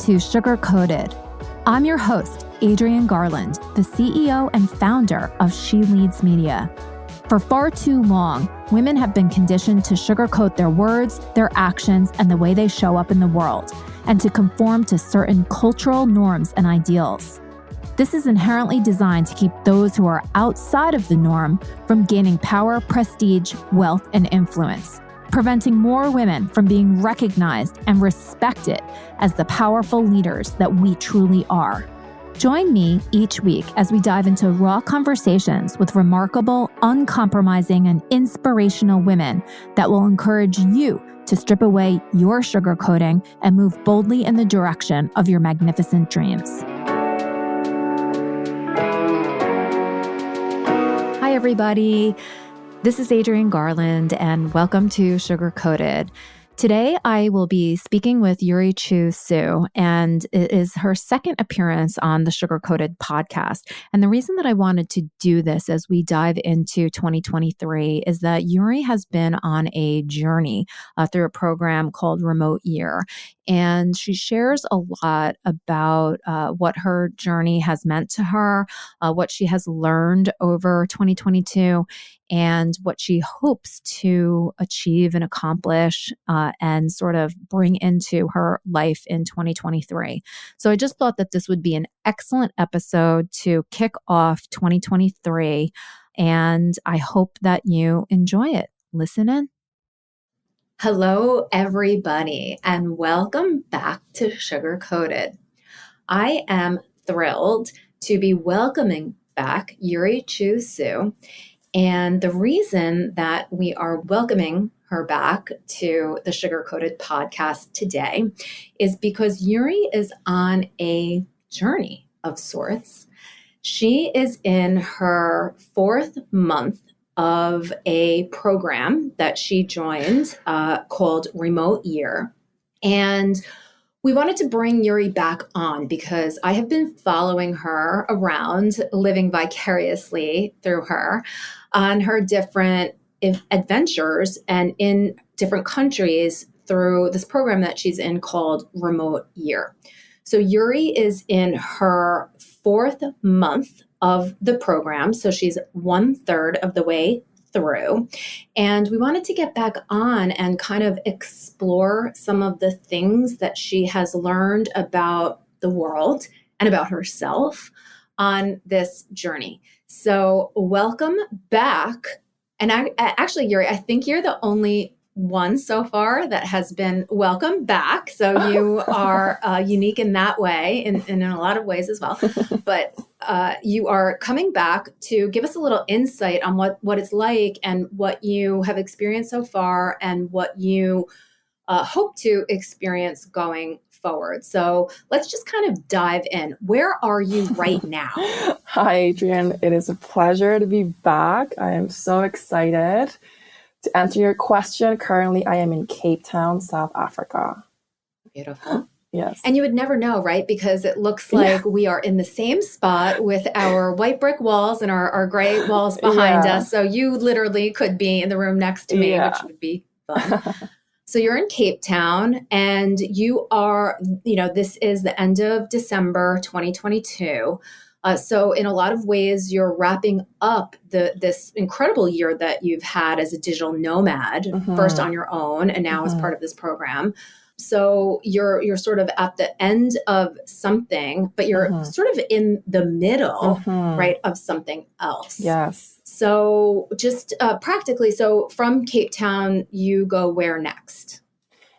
to Sugar Coated. I'm your host, Adrienne Garland, the CEO and founder of She Leads Media. For far too long, women have been conditioned to sugarcoat their words, their actions, and the way they show up in the world, and to conform to certain cultural norms and ideals. This is inherently designed to keep those who are outside of the norm from gaining power, prestige, wealth, and influence, preventing more women from being recognized and respected as the powerful leaders that we truly are. Join me each week as we dive into raw conversations with remarkable, uncompromising, and inspirational women that will encourage you to strip away your sugarcoating and move boldly in the direction of your magnificent dreams. Hi, everybody. This is Adrienne Garland, and welcome to Sugar Coated. Today, I will be speaking with Yuri Sue, and it is her second appearance on the Sugar Coated podcast. And the reason that I wanted to do this as we dive into 2023 is that Yuri has been on a journey through a program called Remote Year. And she shares a lot about what her journey has meant to her, what she has learned over 2022, and what she hopes to achieve and accomplish and sort of bring into her life in 2023. So I just thought that this would be an excellent episode to kick off 2023, and I hope that you enjoy it. Listen in. Hello, everybody, and welcome back to Sugar Coated. I am thrilled to be welcoming back Yuri Sue. And the reason that we are welcoming her back to the Sugar Coated podcast today is because Yuri is on a journey of sorts. She is in her fourth month of a program that she joined called Remote Year. And we wanted to bring Yuri back on because I have been following her around, living vicariously through her on her different adventures and in different countries through this program that she's in called Remote Year. So Yuri is in her fourth month of the program. So she's 1/3 of the way through. And we wanted to get back on and kind of explore some of the things that she has learned about the world and about herself on this journey. So welcome back. And actually, Yuri, I think you're the only one so far that has been welcome back. So you are unique in that way, and in a lot of ways as well. But you are coming back to give us a little insight on what it's like and what you have experienced so far and what you hope to experience going forward. So let's just kind of dive in. Where are you right now? Hi, Adrienne. It is a pleasure to be back. I am so excited. To answer your question, currently I am in Cape Town, South Africa. Beautiful. Yes. And you would never know, right? Because it looks like we are in the same spot with our white brick walls and our gray walls behind us. So you literally could be in the room next to me, which would be fun. So you're in Cape Town and you are, this is the end of December 2022. So in a lot of ways, you're wrapping up this incredible year that you've had as a digital nomad, first on your own and now as part of this program. So you're sort of at the end of something, but you're sort of in the middle, right, of something else. Yes. So just practically, so from Cape Town, you go where next?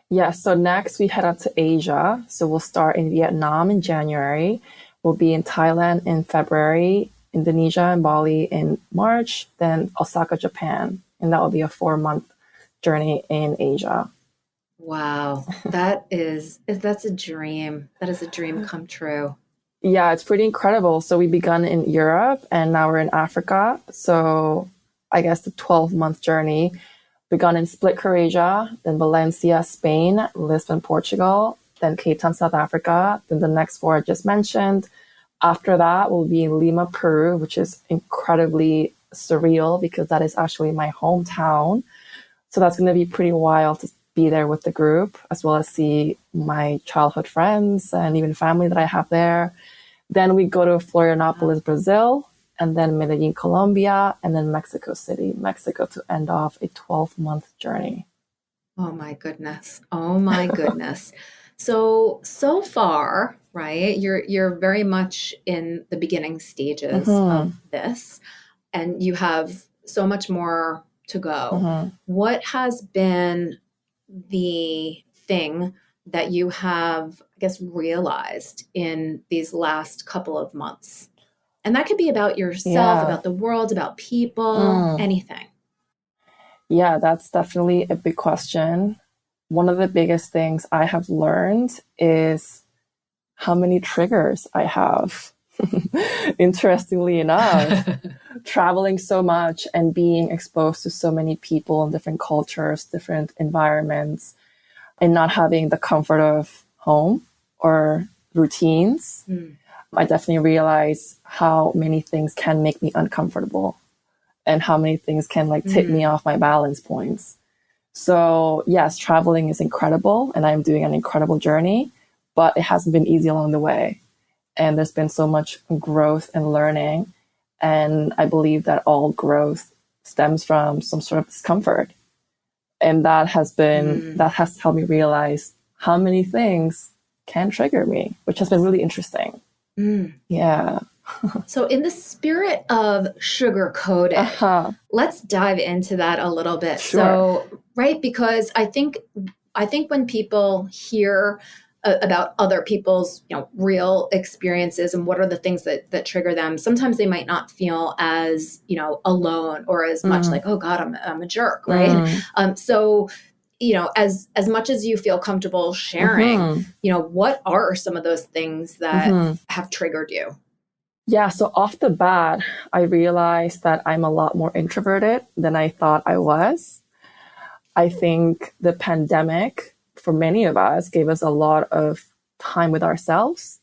Yes. So next we head out to Asia. So we'll start in Vietnam in January. We'll be in Thailand in February, Indonesia and Bali in March, then Osaka, Japan. And that will be a 4-month journey in Asia. Wow. That's a dream. That is a dream come true. Yeah, it's pretty incredible. So we begun in Europe and now we're in Africa. So I guess the 12-month journey begun in Split, Croatia, then Valencia, Spain, Lisbon, Portugal, then Cape Town, South Africa, then the next 4 I just mentioned. After that, we'll be in Lima, Peru, which is incredibly surreal because that is actually my hometown. So that's going to be pretty wild to be there with the group, as well as see my childhood friends and even family that I have there. Then we go to Florianopolis, Brazil, and then Medellin, Colombia, and then Mexico City, Mexico, to end off a 12-month journey. Oh my goodness. Oh my goodness. So far, right? You're very much in the beginning stages of this, and you have so much more to go. What has been the thing that you have, I guess, realized in these last couple of months? And that could be about yourself, about the world, about people, anything. Yeah, that's definitely a big question. One of the biggest things I have learned is how many triggers I have. Interestingly enough, traveling so much and being exposed to so many people in different cultures, different environments, and not having the comfort of home or routines, I definitely realize how many things can make me uncomfortable and how many things can like tip me off my balance points. So yes, traveling is incredible and I'm doing an incredible journey, but it hasn't been easy along the way. And there's been so much growth and learning. And I believe that all growth stems from some sort of discomfort. And that has helped me realize how many things can trigger me, which has been really interesting. Yeah. So in the spirit of sugar-coated, let's dive into that a little bit. Sure. So, right, because I think when people hear about other people's, real experiences and what are the things that trigger them, sometimes they might not feel as, alone or as much like, oh God, I'm a jerk, right? So, as much as you feel comfortable sharing, what are some of those things that have triggered you? Yeah, so off the bat, I realized that I'm a lot more introverted than I thought I was. I think the pandemic, for many of us, gave us a lot of time with ourselves.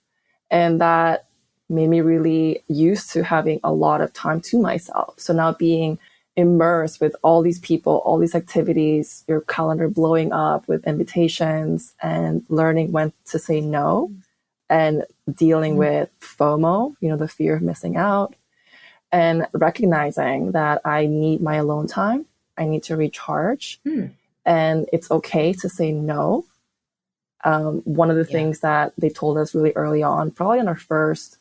And that made me really used to having a lot of time to myself. So now being immersed with all these people, all these activities, your calendar blowing up with invitations and learning when to say no and dealing with FOMO, the fear of missing out, and recognizing that I need my alone time. I need to recharge. And it's okay to say no. One of the things that they told us really early on, probably on our first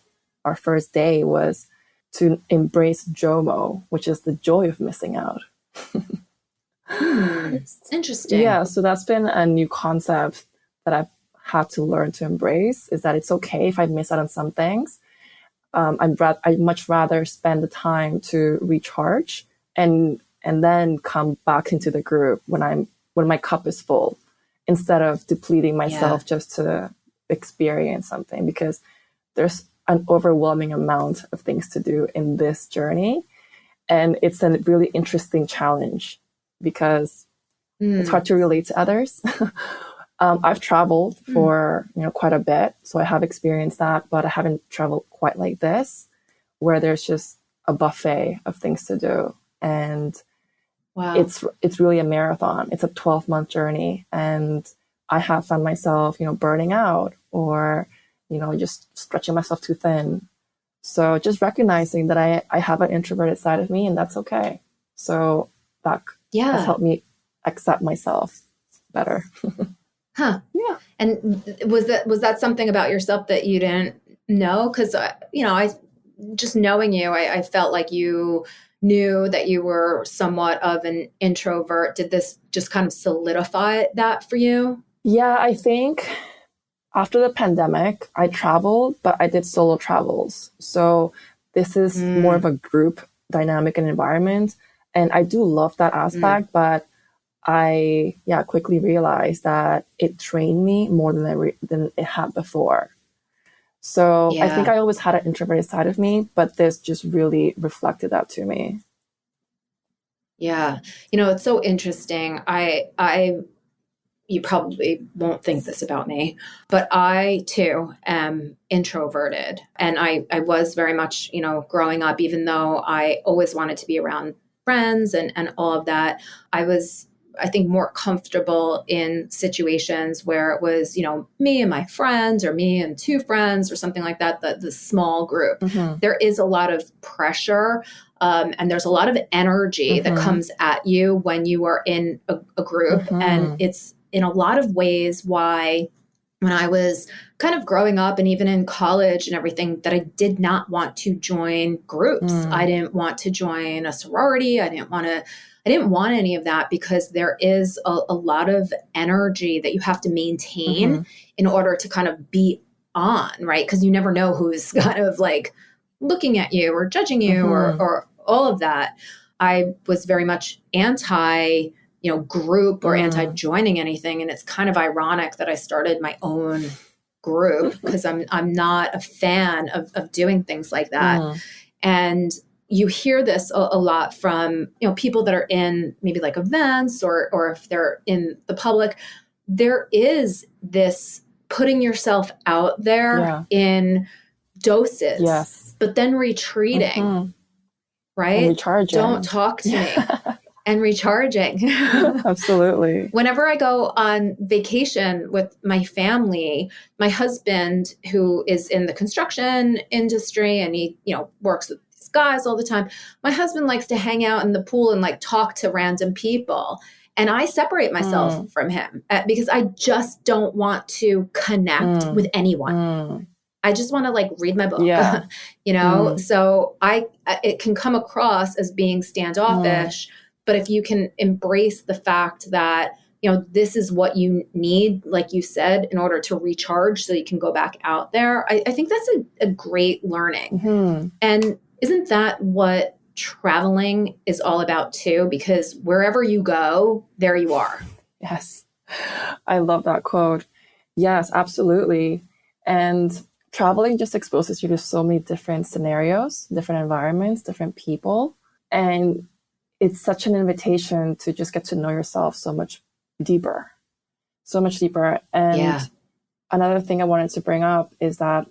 day, was to embrace JOMO, which is the joy of missing out. It's interesting. Yeah, so that's been a new concept that I've had to learn to embrace, is that it's okay if I miss out on some things. I'd much rather spend the time to recharge and then come back into the group when my cup is full, instead of depleting myself just to experience something, because there's an overwhelming amount of things to do in this journey. And it's a really interesting challenge because it's hard to relate to others. I've traveled for, quite a bit. So I have experienced that, but I haven't traveled quite like this, where there's just a buffet of things to do. And it's really a marathon. It's a 12-month journey. And I have found myself, burning out or, just stretching myself too thin. So just recognizing that I have an introverted side of me, and that's okay. So that has helped me accept myself better. Yeah. And was that something about yourself that you didn't know? Because, I just knowing you, I felt like you knew that you were somewhat of an introvert. Did this just kind of solidify that for you? Yeah, I think after the pandemic, I traveled, but I did solo travels. So this is more of a group dynamic and environment. And I do love that aspect, but I quickly realized that it trained me more than it had before. So I think I always had an introverted side of me, but this just really reflected that to me. Yeah. It's so interesting. You probably won't think this about me, but I too am introverted. And I was very much, growing up, even though I always wanted to be around friends and all of that, I was I think, more comfortable in situations where it was, me and my friends or me and two friends or something like that, the small group. There is a lot of pressure and there's a lot of energy that comes at you when you are in a group. And it's in a lot of ways why when I was kind of growing up and even in college and everything, that I did not want to join groups. I didn't want to join a sorority. I didn't want any of that because there is a lot of energy that you have to maintain in order to kind of be on, right? Because you never know who's kind of like looking at you or judging you or all of that. I was very much anti group or anti-joining anything. And it's kind of ironic that I started my own group because I'm not a fan of doing things like that. And you hear this a lot from, people that are in maybe like events or if they're in the public. There is this putting yourself out there in doses, but then retreating, right? And recharging. Don't talk to me. And recharging. Absolutely. Whenever I go on vacation with my family, my husband, who is in the construction industry and he, works with these guys all the time, my husband likes to hang out in the pool and like talk to random people. And I separate myself from him because I just don't want to connect with anyone. I just want to like read my book, So it can come across as being standoffish. But if you can embrace the fact that, this is what you need, like you said, in order to recharge so you can go back out there, I think that's a great learning. And isn't that what traveling is all about too? Because wherever you go, there you are. Yes. I love that quote. Yes, absolutely. And traveling just exposes you to so many different scenarios, different environments, different people. And it's such an invitation to just get to know yourself so much deeper. And another thing I wanted to bring up is that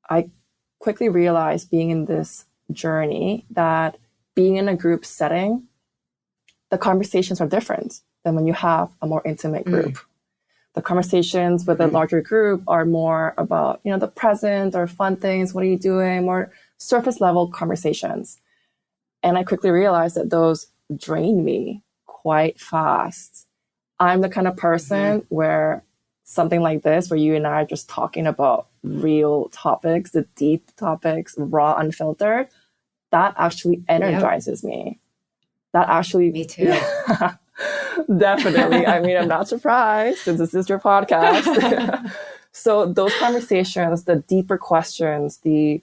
I quickly realized being in this journey that being in a group setting, the conversations are different than when you have a more intimate group. The conversations with a larger group are more about, the present or fun things. What are you doing? More surface level conversations. And I quickly realized that those drain me quite fast. I'm the kind of person where something like this, where you and I are just talking about real topics, the deep topics, raw, unfiltered, that actually energizes me. That actually... Me too. Yeah, definitely. I mean, I'm not surprised since this is your podcast. So those conversations, the deeper questions, the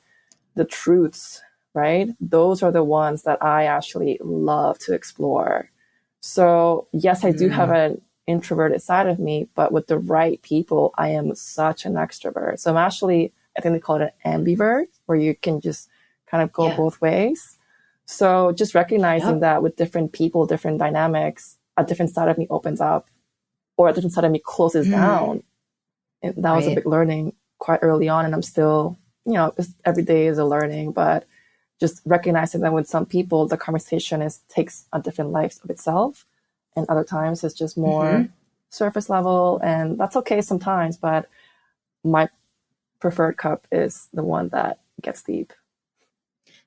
truths, right? Those are the ones that I actually love to explore. So yes, I do have an introverted side of me, but with the right people, I am such an extrovert. So I'm actually, I think they call it an ambivert, where you can just kind of go both ways. So just recognizing that with different people, different dynamics, a different side of me opens up or a different side of me closes down. And that was a big learning quite early on. And I'm still, every day is a learning, but just recognizing that with some people, the conversation takes a different life of itself. And other times it's just more surface level. And that's okay sometimes, but my preferred cup is the one that gets deep.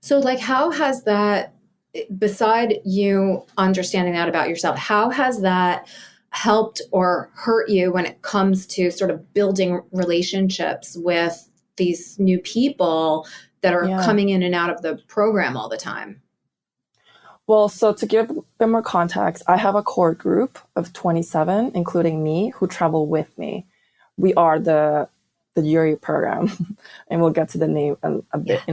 So like, how has that, beside you understanding that about yourself, how has that helped or hurt you when it comes to sort of building relationships with these new people that are coming in and out of the program all the time? Well, so to give a bit more context, I have a core group of 27, including me, who travel with me. We are the Yuri program, and we'll get to the name in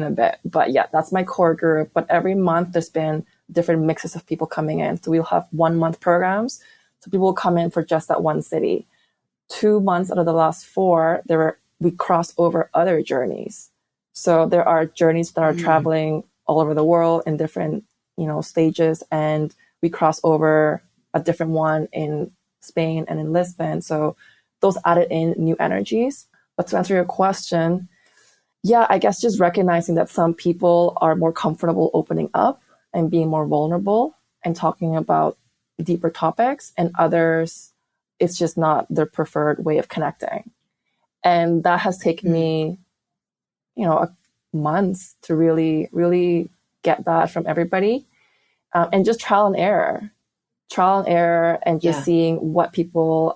a bit. But yeah, that's my core group. But every month there's been different mixes of people coming in. So we'll have 1 month programs. So people will come in for just that one city. 2 months out of the last 4, we cross over other journeys. So there are journeys that are traveling all over the world in different, stages, and we cross over a different one in Spain and in Lisbon. So those added in new energies. But to answer your question, I guess just recognizing that some people are more comfortable opening up and being more vulnerable and talking about deeper topics, and others, it's just not their preferred way of connecting. And that has taken me, months to really, really get that from everybody. And just trial and error, and just seeing what people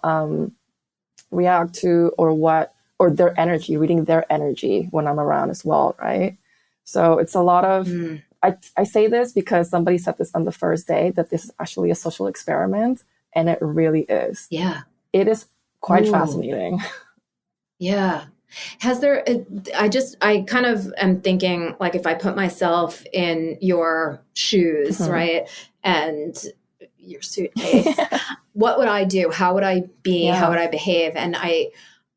react to, or their energy, reading their energy when I'm around as well, right? So it's a lot of, I say this because somebody said this on the first day, that this is actually a social experiment, and it really is. Yeah. It is quite fascinating. Yeah. Has there, I kind of am thinking, like, if I put myself in your shoes, right, and your suitcase, what would I do? How would I be? How would I behave? And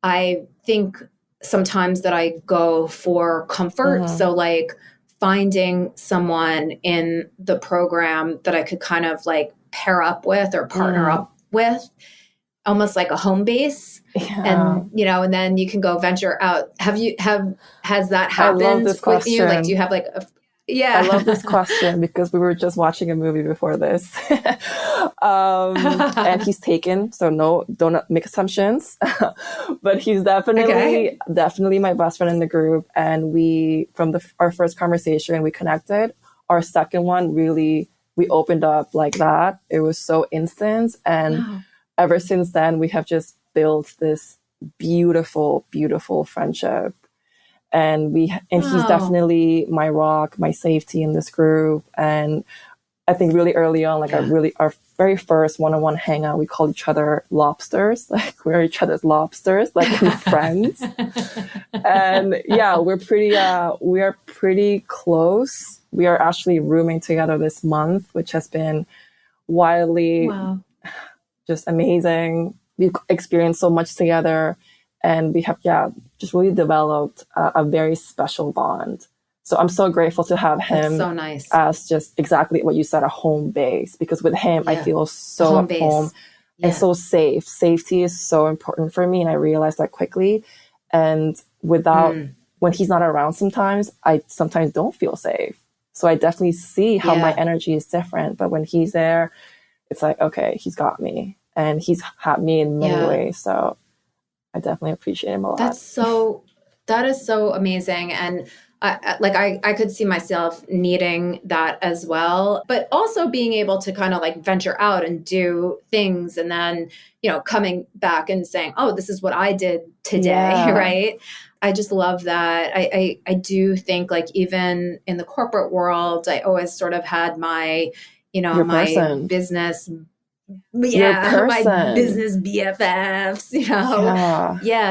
I think sometimes that I go for comfort. So like finding someone in the program that I could kind of like pair up with or partner up with, almost like a home base. And, and then you can go venture out. Has that happened? I love this question. With you? Like, do you have like I love this question because we were just watching a movie before this. And he's taken, so don't make assumptions. But he's definitely my best friend in the group. And from our first conversation, we connected. Our second one, really, we opened up like that. It was so instant. And ever since then, we have just built this beautiful, beautiful friendship. And he's definitely my rock, my safety in this group. And I think really early on, like our very first one-on-one hangout, we call each other lobsters. Like we're each other's lobsters, like friends. And we are pretty close. We are actually rooming together this month, which has been wildly just amazing. We've experienced so much together. And we have, just really developed a very special bond. So I'm so grateful to have him as just exactly what you said, a home base. Because with him, I feel so at home and so safe. Safety is so important for me. And I realized that quickly. And when he's not around sometimes, I sometimes don't feel safe. So I definitely see how my energy is different. But when he's there, it's like, okay, he's got me. And he's had me in many ways. So I definitely appreciate him a lot. That is so amazing. And I could see myself needing that as well, but also being able to kind of like venture out and do things and then, coming back and saying, oh, this is what I did today. Right. I just love that. I do think like even in the corporate world, I always sort of had my, my business my business BFFs,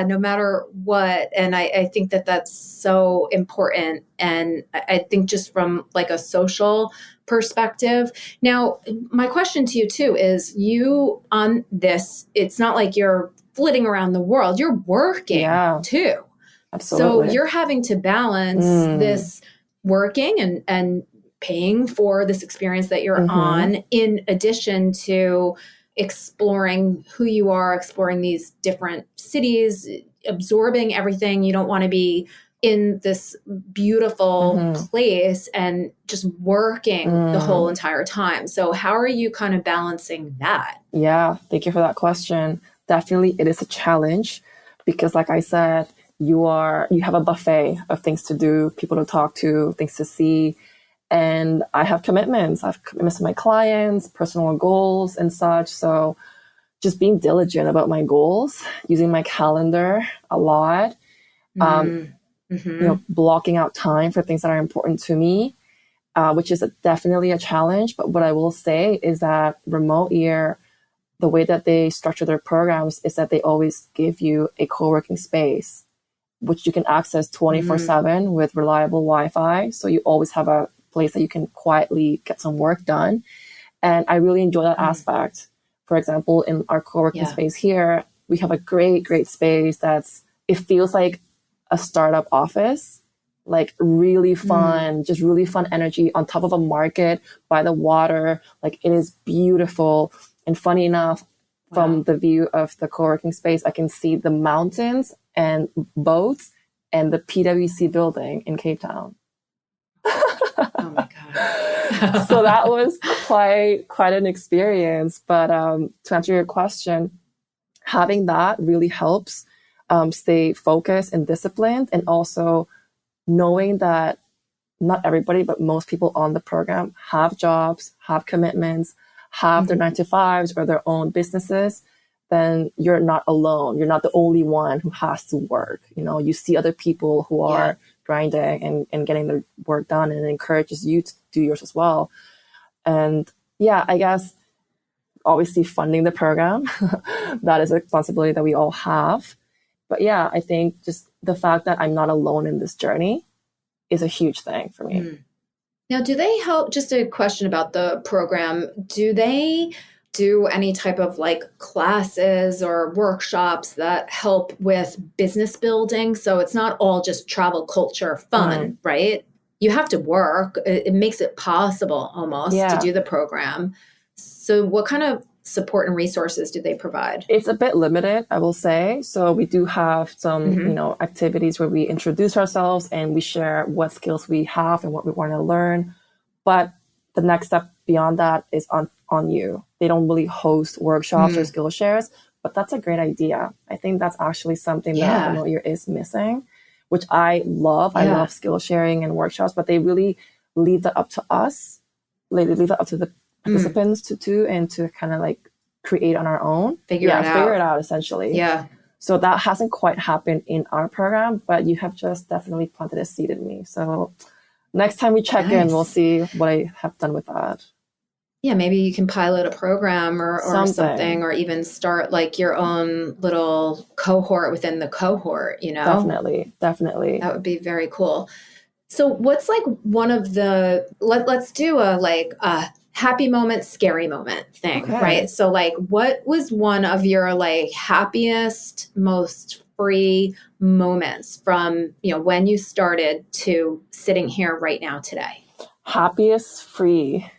no matter what. And I think that that's so important. And I think just from like a social perspective. Now, my question to you too is you on this, it's not like you're flitting around the world, you're working too. Absolutely. So you're having to balance this working and paying for this experience that you're on, in addition to exploring who you are, exploring these different cities, absorbing everything. You don't want to be in this beautiful place and just working the whole entire time. So how are you kind of balancing that? Yeah, thank you for that question. Definitely, it is a challenge because like I said, you have a buffet of things to do, people to talk to, things to see. And I have commitments. I have commitments to my clients, personal goals and such. So just being diligent about my goals, using my calendar a lot, blocking out time for things that are important to me, which is definitely a challenge. But what I will say is that Remote Year, the way that they structure their programs is that they always give you a co-working space, which you can access 24/7 with reliable Wi-Fi. So you always have a place that you can quietly get some work done. And I really enjoy that aspect. For example, in our co-working space here, we have a great space it feels like a startup office, like really fun, just really fun energy on top of a market by the water. Like it is beautiful. And funny enough, from the view of the co-working space, I can see the mountains and boats and the PwC building in Cape Town. Oh my God. So that was quite an experience. But to answer your question, having that really helps stay focused and disciplined, and also knowing that not everybody, but most people on the program have jobs, have commitments, have their 9-to-5s or their own businesses. Then you're not alone. You're not the only one who has to work. You see other people who are grinding and getting their work done, and it encourages you to do yours as well. And I guess obviously funding the program, that is a responsibility that we all have. But I think just the fact that I'm not alone in this journey is a huge thing for me. Now, do they help? Just a question about the program. Do they do any type of like classes or workshops that help with business building? So it's not all just travel, culture, fun, right? You have to work. It makes it possible almost to do the program. So what kind of support and resources do they provide? It's a bit limited, I will say. So we do have some, activities where we introduce ourselves and we share what skills we have and what we want to learn. But the next step beyond that is on you. They don't really host workshops or skill shares, but that's a great idea. I think that's actually something that Familiar is missing, which I love. I love skill sharing and workshops, but they really leave that up to us. They leave that up to the participants to do and to kind of like create on our own. Figure it out essentially. Yeah. So that hasn't quite happened in our program, but you have just definitely planted a seed in me. So next time we check in, we'll see what I have done with that. Yeah, maybe you can pilot a program or something, or even start like your own little cohort within the cohort, Definitely. That would be very cool. So what's like one of the, let's do a happy moment, scary moment thing, right? So like what was one of your like happiest, most free moments from, when you started to sitting here right now today? Happiest free.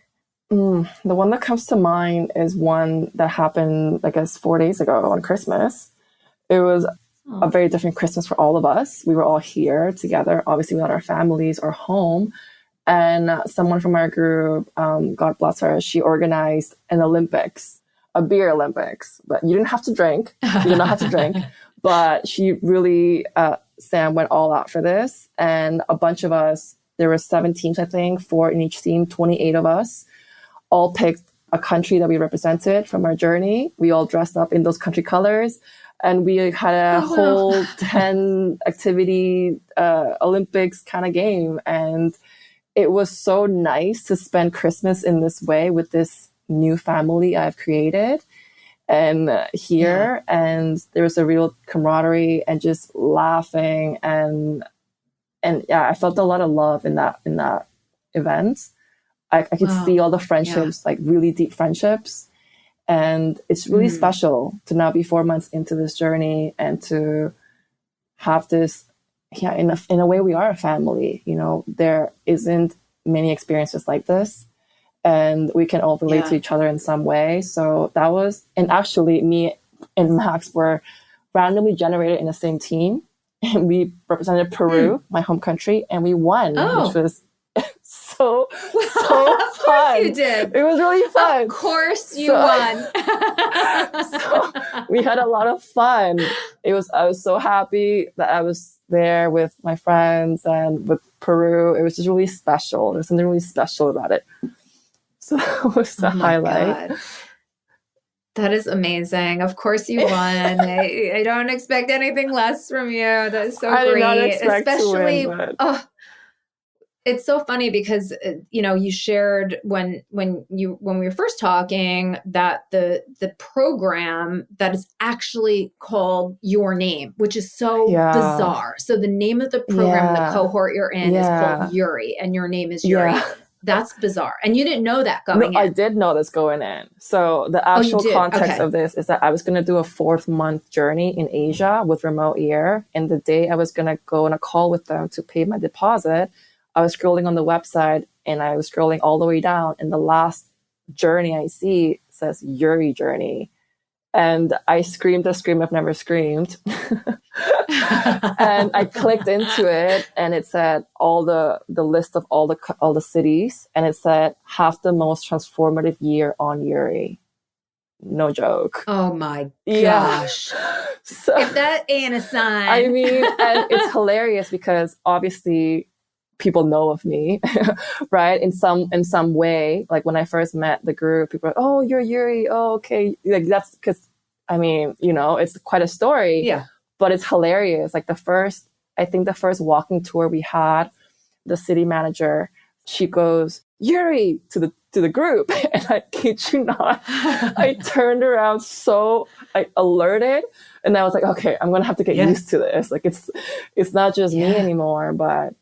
The one that comes to mind is one that happened, I guess, 4 days ago on Christmas. It was a very different Christmas for all of us. We were all here together, obviously without our families or home. And someone from our group, God bless her, she organized an Olympics, a beer Olympics. But you didn't have to drink. You did not have to drink. But she really, Sam went all out for this. And a bunch of us, there were 7 teams, I think, 4 in each team, 28 of us, all picked a country that we represented from our journey. We all dressed up in those country colors. And we had a whole 10 activity Olympics kind of game. And it was so nice to spend Christmas in this way with this new family I've created and here. And there was a real camaraderie and just laughing. And I felt a lot of love in that event. I could see all the friendships, like really deep friendships. And it's really special to now be 4 months into this journey and to have this, in a way we are a family. There isn't many experiences like this, and we can all relate to each other in some way. So that was, and actually me and Max were randomly generated in the same team, and we represented Peru, my home country, and we won, which was so fun. Of course you did. It was really fun. Of course you won. So we had a lot of fun. I was so happy that I was there with my friends and with Peru. It was just really special. There's something really special about it. So that was the highlight. God. That is amazing. Of course you won. I don't expect anything less from you. That is so great. I did not expect to win, but... It's so funny because, you shared when we were first talking that the program that is actually called Your Name, which is so bizarre. So the name of the program, the cohort you're in is called Yuri, and your name is Yuri. That's bizarre. And you didn't know that going in. I did know this going in. So the actual context of this is that I was going to do a 4-month journey in Asia with Remote Ear. And the day I was going to go on a call with them to pay my deposit, I was scrolling on the website and I was scrolling all the way down, and the last journey I see says Yuri journey. And I screamed a scream I've never screamed. And I clicked into it, and it said the list of all the cities, and it said have the most transformative year on Yuri. No joke. Oh my Yeah. gosh. So, if that ain't a sign. I mean, and it's hilarious because obviously people know of me, right? In some way, like when I first met the group, people were, oh, you're Yuri. Oh, okay. Like that's because, I mean, it's quite a story. Yeah. But it's hilarious. Like I think the first walking tour we had, the city manager, she goes, Yuri, to the group. And I kid you not, I turned around I alerted, and I was like, okay, I'm going to have to get used to this. Like it's not just me anymore, but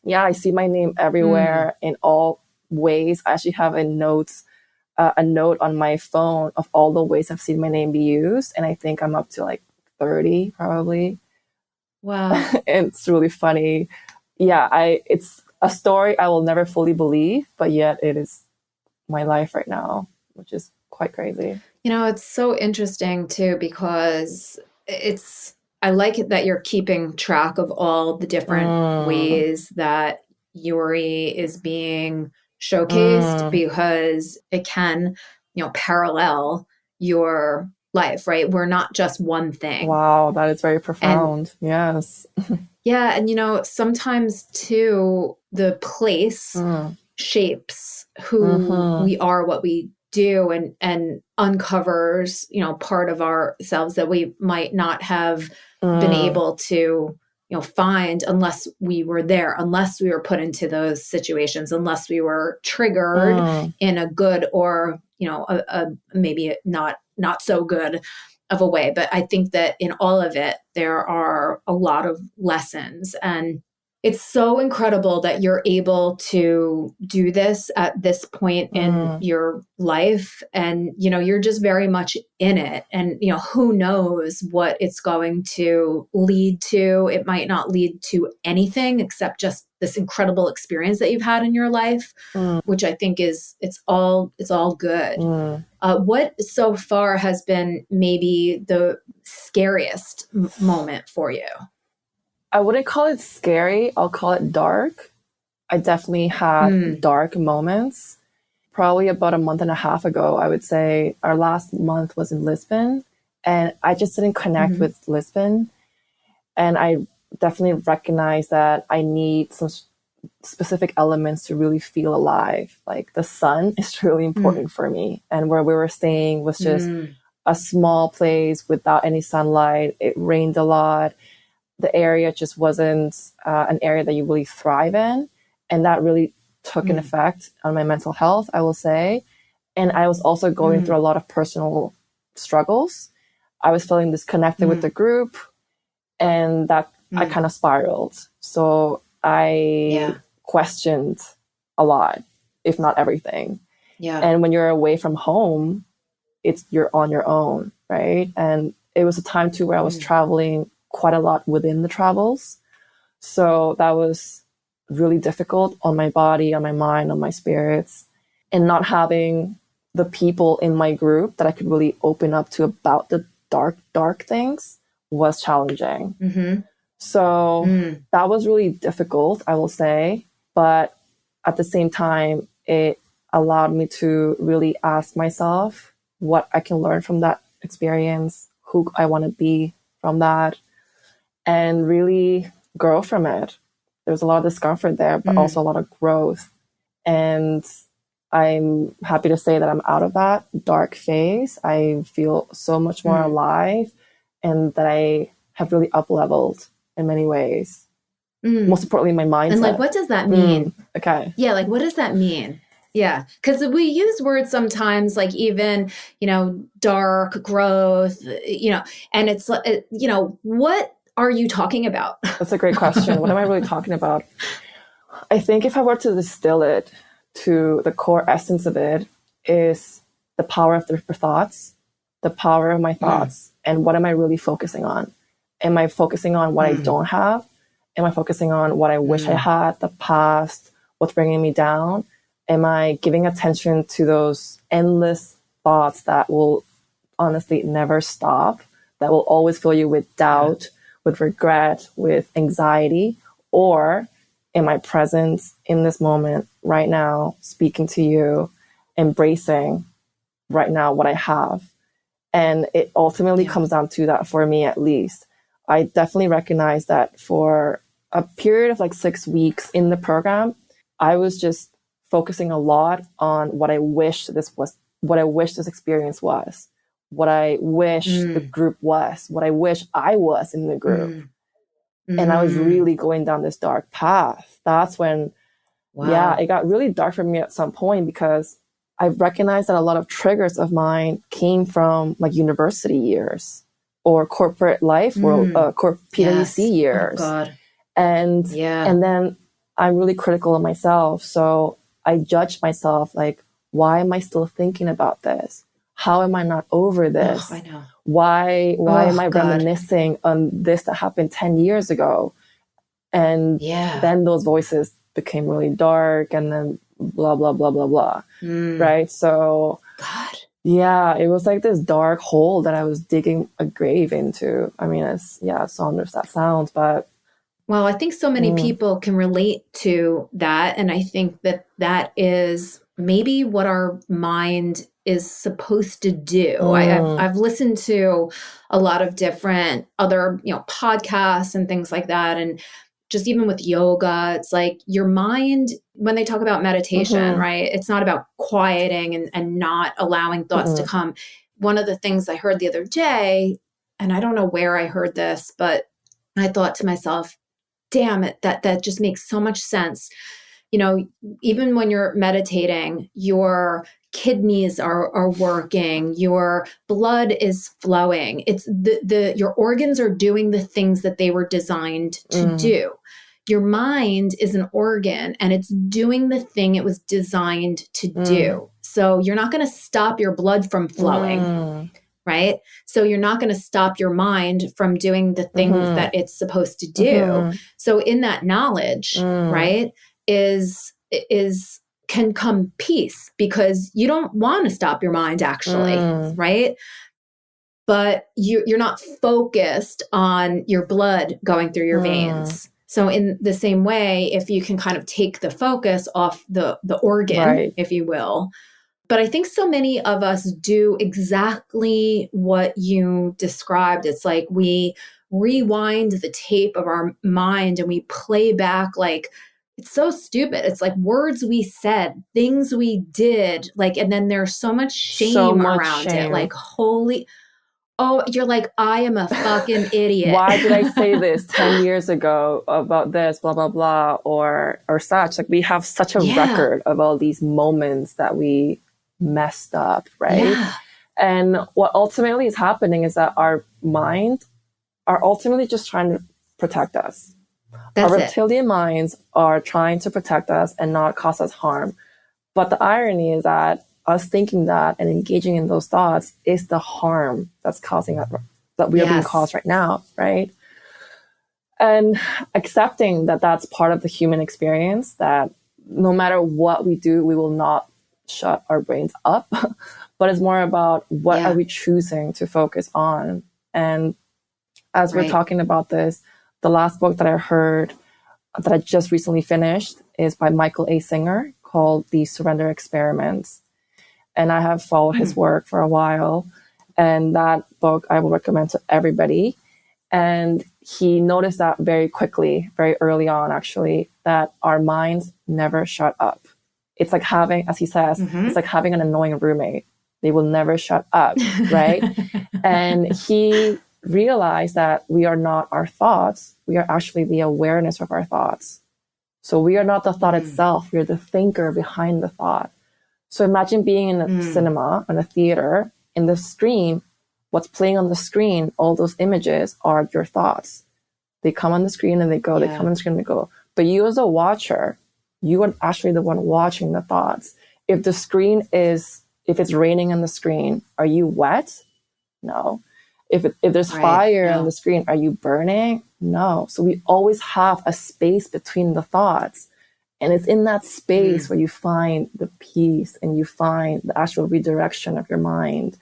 yeah, I see my name everywhere in all ways. I actually have a note on my phone of all the ways I've seen my name be used. And I think I'm up to like 30 probably. Wow. And it's really funny. Yeah, it's a story I will never fully believe, but yet it is my life right now, which is quite crazy. It's so interesting too, because I like it that you're keeping track of all the different ways that Yuri is being showcased, because it can, parallel your life, right? We're not just one thing. Wow, that is very profound. Yes. Yeah. And, sometimes too, the place shapes who we are, what we do, and uncovers, part of ourselves that we might not have been able to, find unless we were there, unless we were put into those situations, unless we were triggered in a good or, maybe not so good of a way. But I think that in all of it, there are a lot of lessons, and it's so incredible that you're able to do this at this point in your life. And, you're just very much in it. And, who knows what it's going to lead to. It might not lead to anything except just this incredible experience that you've had in your life, which I think it's all good. What so far has been maybe the scariest moment for you? I wouldn't call it scary. I'll call it dark. I definitely had dark moments. Probably about a month and a half ago, I would say our last month was in Lisbon, and I just didn't connect with Lisbon. And I definitely recognized that I need some specific elements to really feel alive. Like the sun is really important for me. And where we were staying was just a small place without any sunlight. It rained a lot. The area just wasn't an area that you really thrive in. And that really took an effect on my mental health, I will say. And I was also going through a lot of personal struggles. I was feeling disconnected with the group, and that I kind of spiraled. So I questioned a lot, if not everything. Yeah. And when you're away from home, you're on your own, right? And it was a time too where I was traveling quite a lot within the travels. So that was really difficult on my body, on my mind, on my spirits, and not having the people in my group that I could really open up to about the dark things was challenging. So that was really difficult, I will say. But at the same time, it allowed me to really ask myself what I can learn from that experience, who I want to be from that, and really grow from it. There's a lot of discomfort there, but also a lot of growth. And I'm happy to say that I'm out of that dark phase. I feel so much more alive, and that I have really up-leveled in many ways. Most importantly, my mindset. And like, what does that mean? Okay. Yeah, like, what does that mean? Yeah, because we use words sometimes like even, dark, growth, and it's, what are you talking about? That's a great question. What am I really talking about? I think if I were to distill it to the core essence of it, is the power of the thoughts, the power of my thoughts, and what am I really focusing on? Am I focusing on what I don't have? Am I focusing on what I wish I had, the past, what's bringing me down? Am I giving attention to those endless thoughts that will honestly never stop, that will always fill you with doubt, with regret, with anxiety? Or am I present in this moment right now, speaking to you, embracing right now what I have? And it ultimately comes down to that for me, at least. I definitely recognize that for a period of like 6 weeks in the program, I was just focusing a lot on what I wish this experience was, what I wish the group was, what I wish I was in the group. And I was really going down this dark path. That's when, it got really dark for me at some point, because I recognized that a lot of triggers of mine came from like university years or corporate life or PwC years. Oh, God. And then I'm really critical of myself. So I judge myself, like, why am I still thinking about this? How am I not over this? I know. Why am I reminiscing on this that happened 10 years ago? And then those voices became really dark, and then blah, blah, blah, blah, blah. Right? So, it was like this dark hole that I was digging a grave into. I mean, as somber as that sounds, but. Well, I think so many people can relate to that. And I think that that is maybe what our mind is supposed to do. I've listened to a lot of different other, podcasts and things like that. And just even with yoga, it's like your mind, when they talk about meditation, right? It's not about quieting and not allowing thoughts to come. One of the things I heard the other day, and I don't know where I heard this, but I thought to myself, damn it, that just makes so much sense. Even when you're meditating, your kidneys are working, your blood is flowing. It's your organs are doing the things that they were designed to do. Your mind is an organ, and it's doing the thing it was designed to do. So you're not going to stop your blood from flowing. Right? So you're not going to stop your mind from doing the things that it's supposed to do. So in that knowledge, right, can come peace, because you don't want to stop your mind, actually, right? But you're not focused on your blood going through your veins. So in the same way, if you can kind of take the focus off the organ, if you will. But I think so many of us do exactly what you described. It's like we rewind the tape of our mind and we play back, like, it's so stupid. It's like words we said, things we did, like, and then there's so much shame around it. Like, you're like, I am a fucking idiot. Why did I say this 10 years ago about this, blah, blah, blah, or such? Like, we have such a record of all these moments that we messed up, right? And what ultimately is happening is that our minds are ultimately just trying to protect us. Our reptilian minds are trying to protect us and not cause us harm. But the irony is that us thinking that and engaging in those thoughts is the harm that's causing us, that we are being caused right now, right? And accepting that that's part of the human experience, that no matter what we do, we will not shut our brains up, but it's more about what are we choosing to focus on. And as we're talking about this, the last book that I heard, that I just recently finished, is by Michael A. Singer, called The Surrender Experiments. And I have followed his work for a while. And that book I will recommend to everybody. And he noticed that very quickly, very early on, actually, that our minds never shut up. It's like having, as he says, it's like having an annoying roommate. They will never shut up, right? And he realized that we are not our thoughts. We are actually the awareness of our thoughts. So we are not the thought itself. We are the thinker behind the thought. So imagine being in a cinema, in a theater, in the screen. What's playing on the screen, all those images are your thoughts. They come on the screen and they go, they come on the screen and they go. But you as a watcher, you are actually the one watching the thoughts. If it's raining on the screen, are you wet? No. If there's fire on the screen, are you burning? No. So we always have a space between the thoughts. And it's in that space where you find the peace and you find the actual redirection of your mind.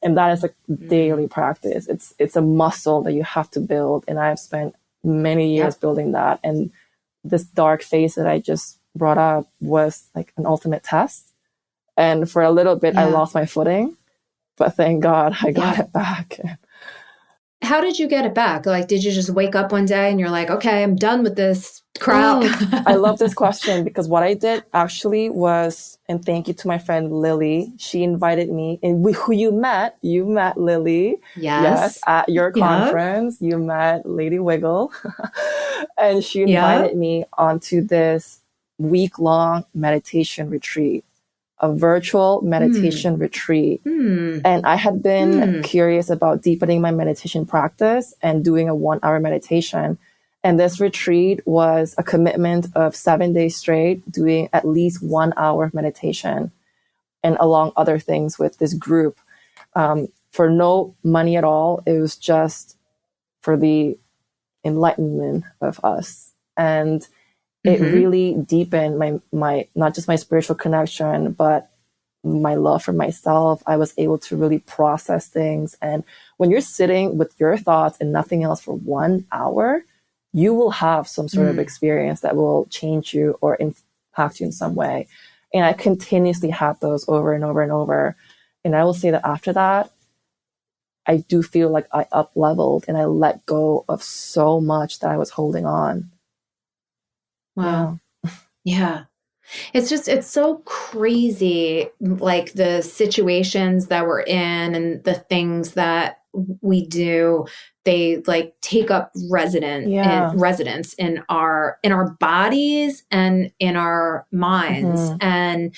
And that is a daily practice. It's a muscle that you have to build. And I've spent many years building that. And this dark phase that I just brought up was like an ultimate test. And for a little bit, I lost my footing, but thank God I got it back. How did you get it back? Like, did you just wake up one day and you're like, okay, I'm done with this crap? I love this question because what I did actually was, and thank you to my friend Lily, she invited me, and who you met Lily. Yes, at your conference, you met Lady Wiggle. And she invited me onto this week-long meditation retreat, a virtual meditation retreat. And I had been curious about deepening my meditation practice and doing a 1-hour meditation. And this retreat was a commitment of 7 days straight, doing at least 1 hour of meditation and along other things with this group, for no money at all. It was just for the enlightenment of us. And it really deepened my not just my spiritual connection, but my love for myself. I was able to really process things. And when you're sitting with your thoughts and nothing else for 1 hour, you will have some sort of experience that will change you or impact you in some way. And I continuously had those over and over and over. And I will say that after that, I do feel like I up-leveled and I let go of so much that I was holding on. Wow. Yeah. It's so crazy, like the situations that we're in and the things that we do, they like take up residence in our bodies and in our minds. And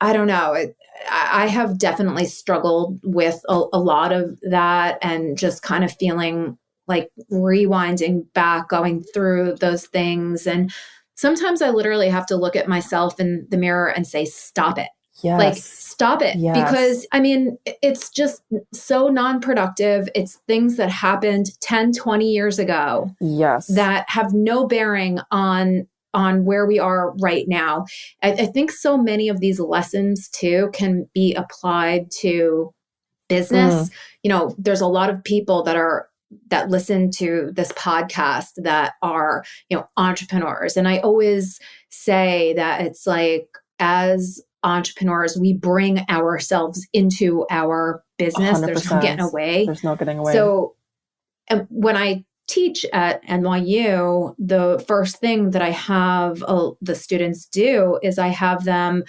I don't know. I have definitely struggled with a lot of that, and just kind of feeling like rewinding back, going through those things. And sometimes I literally have to look at myself in the mirror and say, stop it. Like, stop it. Because I mean, it's just so non-productive. It's things that happened 10, 20 years ago that have no bearing on where we are right now. I think so many of these lessons too can be applied to business. You know, there's a lot of people that listen to this podcast that are, you know, entrepreneurs. And I always say that it's like, as entrepreneurs, we bring ourselves into our business. 100%. There's no getting away. There's no getting away. So when I teach at NYU, the first thing that I have the students do is I have them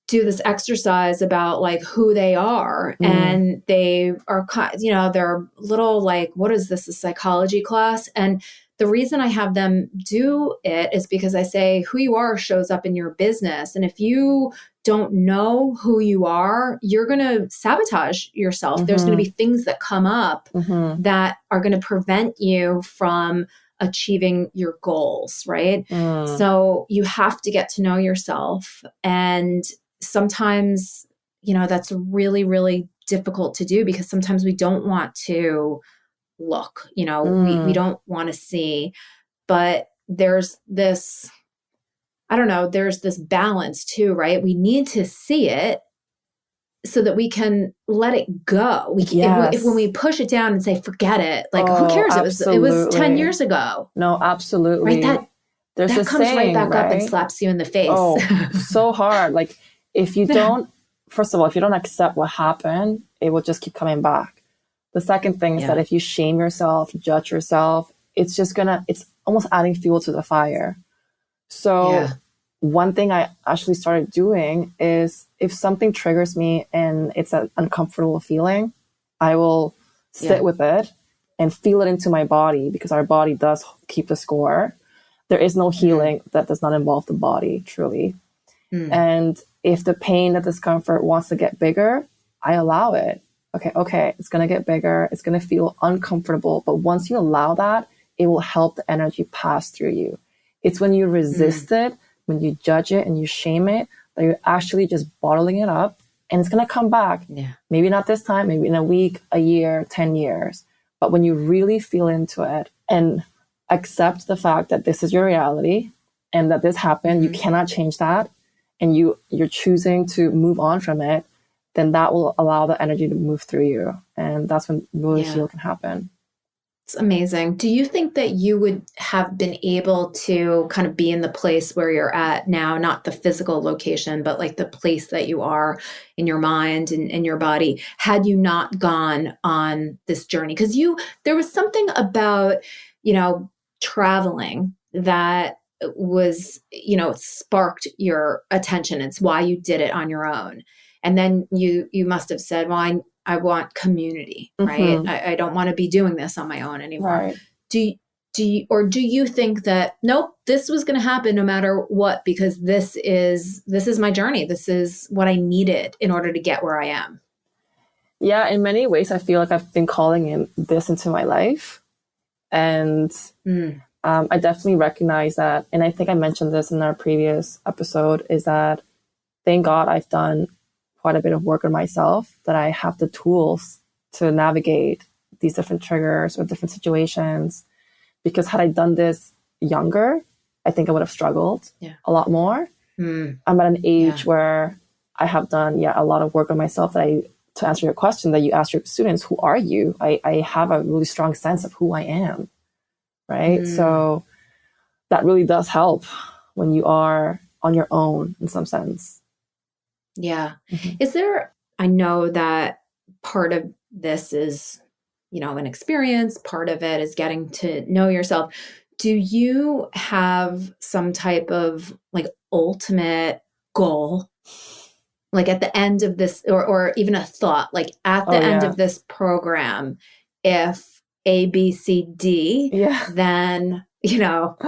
do this exercise about like who they are. And they are, you know, they're little like, what is this, a psychology class? And the reason I have them do it is because I say who you are shows up in your business. And if you don't know who you are, you're going to sabotage yourself. There's going to be things that come up that are going to prevent you from achieving your goals, right? So you have to get to know yourself. And sometimes, you know, that's really, really difficult to do because sometimes we don't want to look, you know, we don't want to see, but there's this, I don't know, there's this balance too, right? We need to see it so that we can let it go. If when we push it down and say, forget it, like who cares? It was 10 years ago. No, absolutely. Right? That comes right back up and slaps you in the face. Oh, so hard. Like if you don't, first of all, if you don't accept what happened, it will just keep coming back. The second thing is that if you shame yourself, judge yourself, it's almost adding fuel to the fire. So one thing I actually started doing is if something triggers me and it's an uncomfortable feeling, I will sit with it and feel it into my body, because our body does keep the score. There is no healing that does not involve the body, truly. And if the pain, the discomfort wants to get bigger, I allow it. Okay, it's going to get bigger. It's going to feel uncomfortable. But once you allow that, it will help the energy pass through you. It's when you resist it, when you judge it and you shame it, that you're actually just bottling it up, and it's going to come back. Maybe not this time, maybe in a week, a year, 10 years. But when you really feel into it and accept the fact that this is your reality and that this happened, you cannot change that, and you're choosing to move on from it, then that will allow the energy to move through you. And that's when really Yeah. heal can happen. It's amazing. Do you think that you would have been able to kind of be in the place where you're at now, not the physical location, but like the place that you are in your mind and in your body, had you not gone on this journey? Because there was something about, traveling that was, sparked your attention. It's why you did it on your own. And then you must have said, well, I want community, right? Mm-hmm. I don't want to be doing this on my own anymore. Right. Do you think that, nope, this was going to happen no matter what, because this is my journey. This is what I needed in order to get where I am. Yeah. In many ways, I feel like I've been calling this into my life. And I definitely recognize that. And I think I mentioned this in our previous episode, is that thank God I've done quite a bit of work on myself, that I have the tools to navigate these different triggers or different situations. Because had I done this younger, I think I would have struggled a lot more. I'm at an age where I have done a lot of work on myself, that to answer your question that you asked your students, who are you? I have a really strong sense of who I am, right? So that really does help when you are on your own in some sense. Yeah. Is there, I know that part of this is, an experience, part of it is getting to know yourself. Do you have some type of like ultimate goal, like at the end of this, or even a thought, like at the end of this program, if A, B, C, D, then, it'll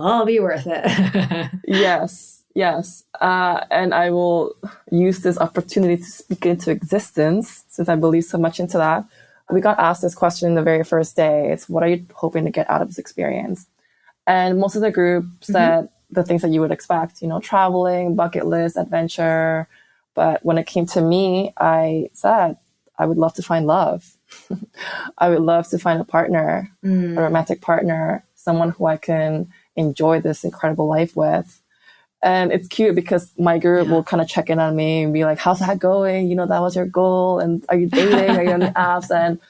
all be worth it. Yes. And I will use this opportunity to speak into existence, since I believe so much into that. We got asked this question in the very first day. It's, what are you hoping to get out of this experience? And most of the group said the things that you would expect, traveling, bucket list, adventure. But when it came to me, I said, I would love to find love. I would love to find a partner, a romantic partner, someone who I can enjoy this incredible life with. And it's cute because my group will kind of check in on me and be like, how's that going? That was your goal. And are you dating? Are you on the apps? And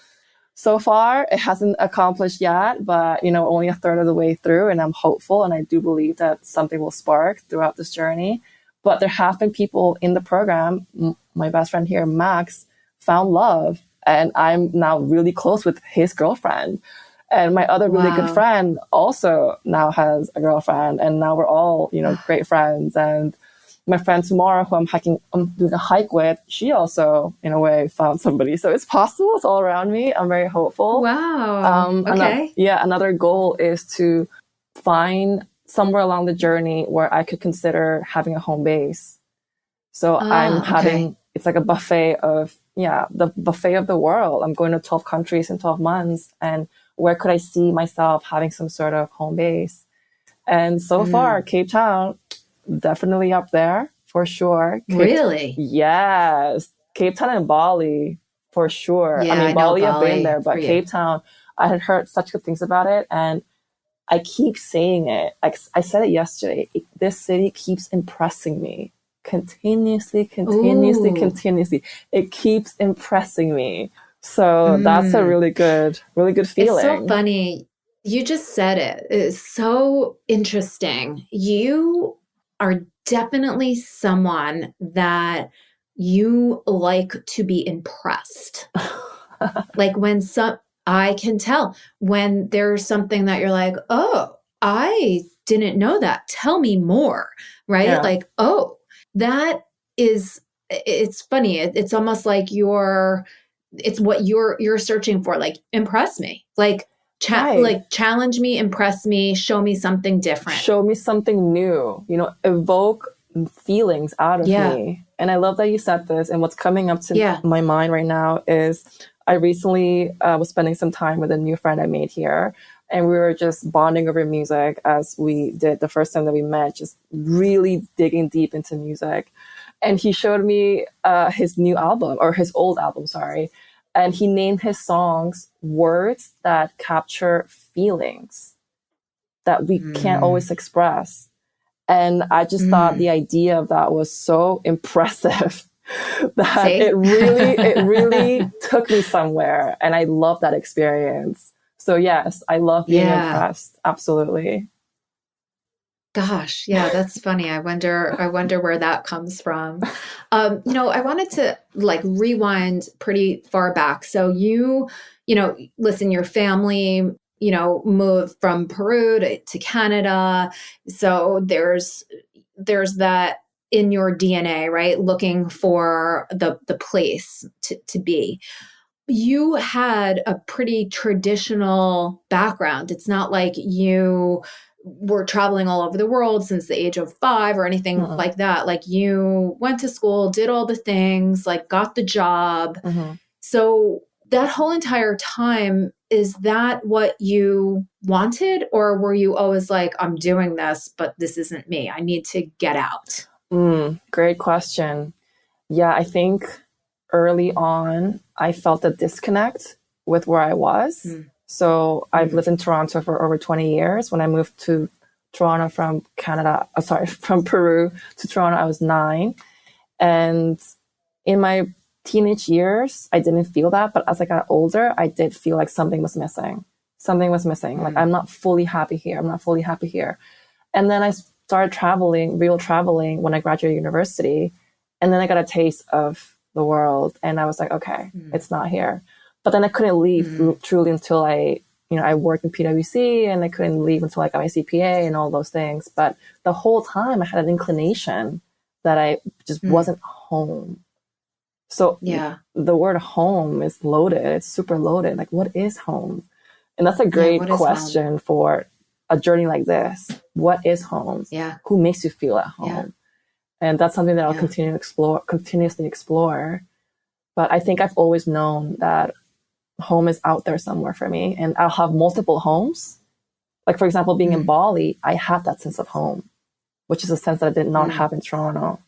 so far, it hasn't accomplished yet, but, only a third of the way through. And I'm hopeful. And I do believe that something will spark throughout this journey. But there have been people in the program. My best friend here, Max, found love. And I'm now really close with his girlfriend. And my other really good friend also now has a girlfriend, and now we're all, great friends. And my friend tomorrow, who I'm doing a hike with, she also, in a way, found somebody. So it's possible. It's all around me. I'm very hopeful. Wow. Okay. Another goal is to find somewhere along the journey where I could consider having a home base. So it's like a buffet of, the buffet of the world. I'm going to 12 countries in 12 months. And where could I see myself having some sort of home base? And so far, Cape Town, definitely up there for sure. Really? Yes. Cape Town and Bali, for sure. Yeah, I mean, Bali, I've been there, but Cape Town, I had heard such good things about it. And I keep saying it. I said it yesterday. This city keeps impressing me. Continuously. It keeps impressing me. So that's a really good feeling. It's so funny. You just said it. It's so interesting. You are definitely someone that you like to be impressed. Like I can tell when there's something that you're like, oh, I didn't know that. Tell me more, right? Yeah. Like, oh, it's funny. It's almost like it's what you're searching for. Like, impress me, like challenge me, impress me, show me something different, show me something new, evoke feelings out of me. And I love that you said this. And what's coming up to my mind right now is I recently was spending some time with a new friend I made here. And we were just bonding over music, as we did the first time that we met, just really digging deep into music. And he showed me his new album, or his old album, sorry. And he named his songs words that capture feelings that we can't always express. And I just thought the idea of that was so impressive. that See? it really took me somewhere, and I love that experience. So yes, I love being Yeah. impressed. Absolutely. Gosh, yeah, that's funny. I wonder where that comes from. I wanted to like rewind pretty far back. So listen, your family, moved from Peru to Canada. So there's that in your DNA, right? Looking for the place to be. You had a pretty traditional background. It's not like you were traveling all over the world since the age of 5 or anything Mm-mm. like that. Like you went to school, did all the things, like got the job. Mm-hmm. So that whole entire time, is that what you wanted? Or were you always like, I'm doing this, but this isn't me. I need to get out? Great question. Yeah, I think early on, I felt a disconnect with where I was. Mm. So I've lived in Toronto for over 20 years. When I moved to Toronto from from Peru to Toronto, I was 9. And in my teenage years, I didn't feel that. But as I got older, I did feel like something was missing. Something was missing. Like, I'm not fully happy here. I'm not fully happy here. And then I started real traveling when I graduated university. And then I got a taste of the world. And I was like, okay, it's not here. But then I couldn't leave truly until I worked in PwC, and I couldn't leave until I got my CPA and all those things. But the whole time I had an inclination that I just wasn't home. So Yeah. the word home is loaded. It's super loaded. Like, what is home? And that's a great question for a journey like this. What is home? Yeah. Who makes you feel at home? Yeah. And that's something that I'll continuously explore. But I think I've always known that home is out there somewhere for me, and I'll have multiple homes. Like, for example, being in Bali, I have that sense of home, which is a sense that I did not have in Toronto.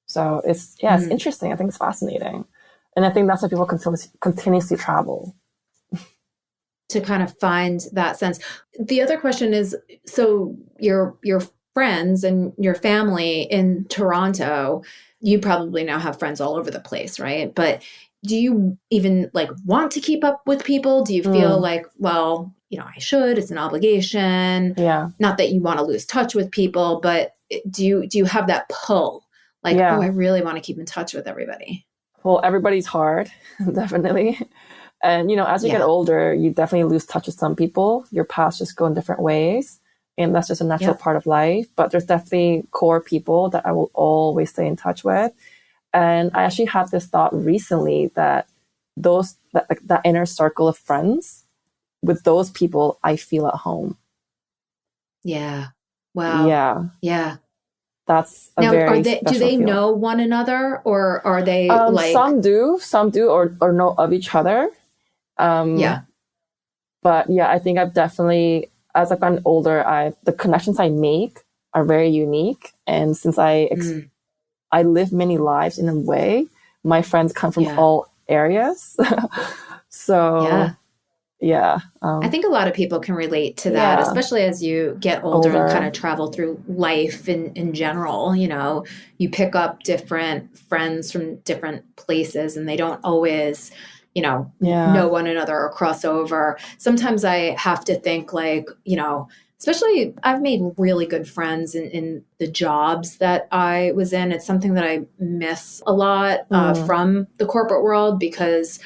So it's interesting. I think it's fascinating. And I think that's why people continuously travel. To kind of find that sense. The other question is, so your friends and your family in Toronto, you probably now have friends all over the place, right? But do you even like want to keep up with people? Do you feel like, well, I should, it's an obligation. Yeah. Not that you want to lose touch with people, but do you have that pull? Like, oh, I really want to keep in touch with everybody. Well, everybody's hard, definitely. And, as you get older, you definitely lose touch with some people. Your paths just go in different ways. And that's just a natural part of life. But there's definitely core people that I will always stay in touch with. And I actually had this thought recently that that inner circle of friends, with those people, I feel at home. Yeah. Wow. Yeah. Yeah. That's a very special do they feeling. know one another, or are they like... Some do, or know of each other. Yeah. But yeah, I think I've definitely, as I've gotten older, the connections I make are very unique. And since I live many lives in a way, my friends come from all areas. So yeah. I think a lot of people can relate to that, especially as you get older and kind of travel through life in general. You pick up different friends from different places, and they don't always, know one another or cross over. Sometimes I have to think like, especially I've made really good friends in the jobs that I was in. It's something that I miss a lot from the corporate world, because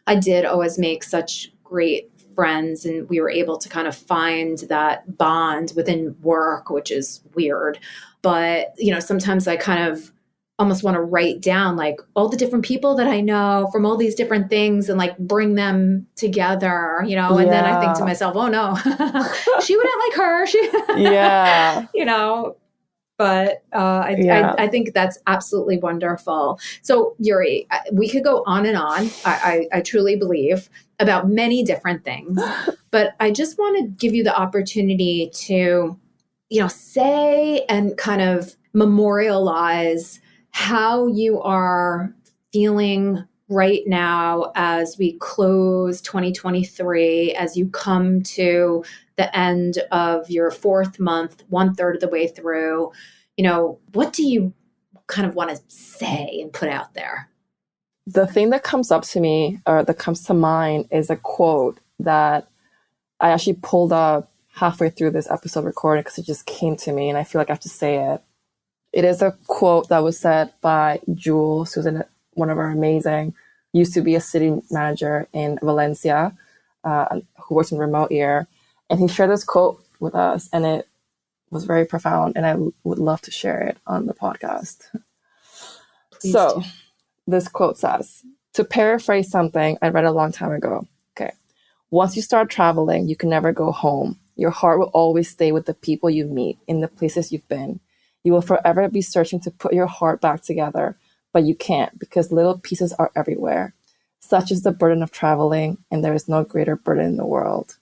I did always make such great friends, and we were able to kind of find that bond within work, which is weird. But, sometimes I kind of almost want to write down like all the different people that I know from all these different things and like bring them together, and then I think to myself, oh no, she wouldn't like her. But I think that's absolutely wonderful. So Yuri, we could go on and on. I truly believe about many different things, but I just want to give you the opportunity to, say and kind of memorialize how you are feeling right now as we close 2023, as you come to the end of your 4th month, 1/3 of the way through. What do you kind of want to say and put out there? The thing that comes up to me or that comes to mind is a quote that I actually pulled up halfway through this episode recording because it just came to me and I feel like I have to say it. It is a quote that was said by Jules, who's one of our amazing, used to be a city manager in Valencia, who works in remote ear. And he shared this quote with us and it was very profound and I would love to share it on the podcast. Please so do. This quote says, to paraphrase something I read a long time ago, okay, once you start traveling, you can never go home. Your heart will always stay with the people you meet in the places you've been. You will forever be searching to put your heart back together, but you can't because little pieces are everywhere. Such is the burden of traveling, and there is no greater burden in the world.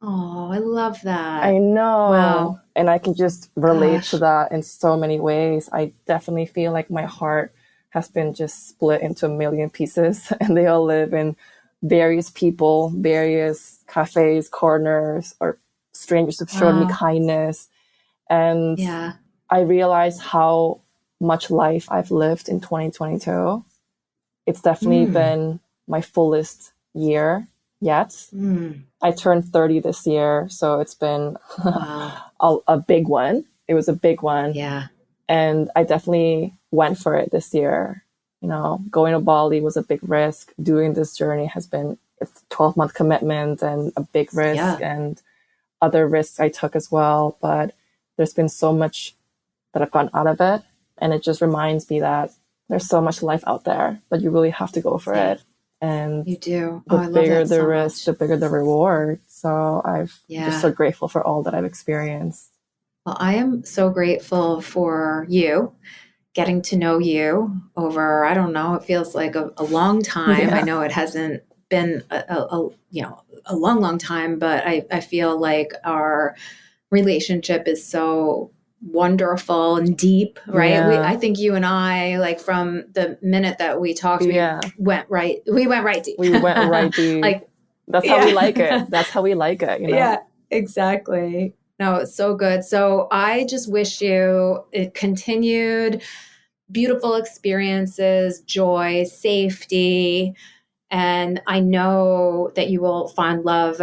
Oh, I love that. I know. Wow. And I can just relate to that in so many ways. I definitely feel like my heart has been just split into a million pieces, and they all live in various people, various cafes, corners, or strangers have shown me kindness. And I realized how much life I've lived in 2022. It's definitely been my fullest year yet. I turned 30 this year, so it's been a big one. It was a big one. Yeah. And I definitely went for it this year. You know, going to Bali was a big risk. Doing this journey has been a 12-month commitment and a big risk, and other risks I took as well. But there's been so much that I've gotten out of it. And it just reminds me that there's so much life out there, but you really have to go for it. And you do. The bigger the risk, the bigger the reward. So I'm just so grateful for all that I've experienced. Well, I am so grateful for you, getting to know you over, I don't know, it feels like a long time. I know it hasn't been a long time, but I feel like our relationship is so wonderful and deep, right? I think you and I, like from the minute that we talked, we went right deep. We went right deep. Like that's how we like it. That's how we like it. You know? Yeah, exactly. No, it's so good. So I just wish you continued beautiful experiences, joy, safety. And I know that you will find love.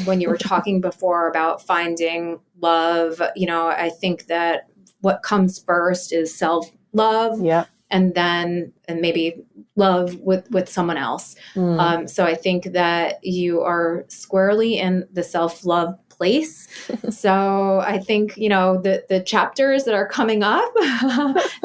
When you were talking before about finding love, you know, I think that what comes first is self-love. Yeah. And then maybe love with someone else. So I think that you are squarely in the self-love place. So I think, you know, the chapters that are coming up,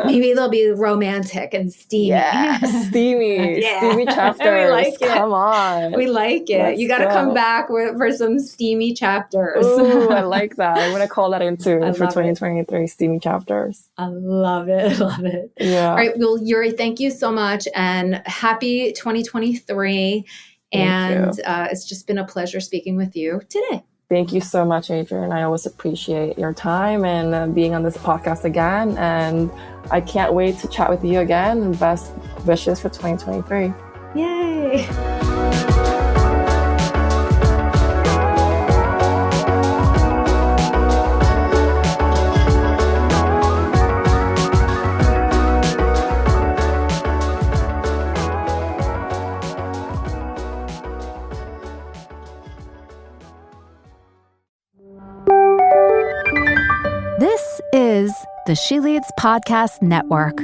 maybe they'll be romantic and steamy. Yeah, steamy chapters. We like it. Come on. We like it. You got to come back for some steamy chapters. Ooh, I like that. I'm going to call that into for 2023, steamy chapters. I love it. Love it. Yeah. All right. Well, Yuri, thank you so much and happy 2023. It's just been a pleasure speaking with you today. Thank you so much, Adrian. I always appreciate your time and being on this podcast again. And I can't wait to chat with you again. And best wishes for 2023. Yay. This is the She Leads Podcast Network.